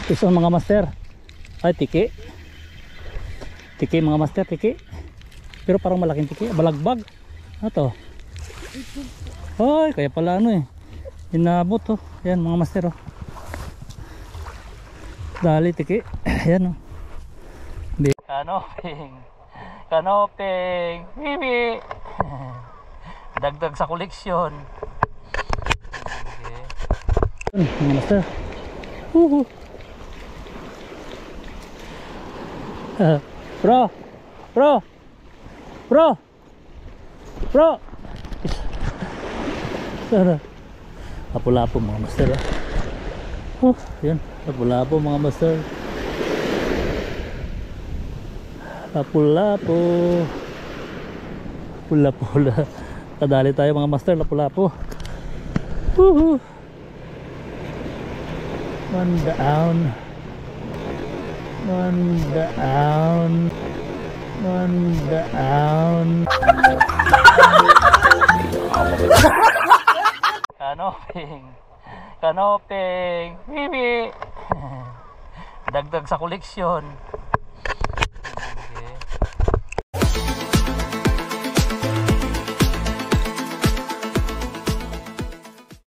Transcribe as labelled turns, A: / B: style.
A: Ito mga master. Ay, tiki. Tiki mga master, tiki. Pero parang malaking tiki. Balagbag. Ano to? Ay, kaya pala ano eh. Inabot to. Yan mga master oh. Dali tiki. Ayan oh. Kanoping. Kanoping. Bibi. Dagdag sa koleksyon. Okay. Mga master. Bro. Bro. Bro. Bro. Sana. Lapu-lapu mga master. Yan. Lapu-lapu mga master. Lapu-lapu. Pula-pula. Kadali tayo mga master. Lapu-lapu. One down. One down. One down. Kanoping. Kanoping. Bibi. Dagdag sa koleksyon.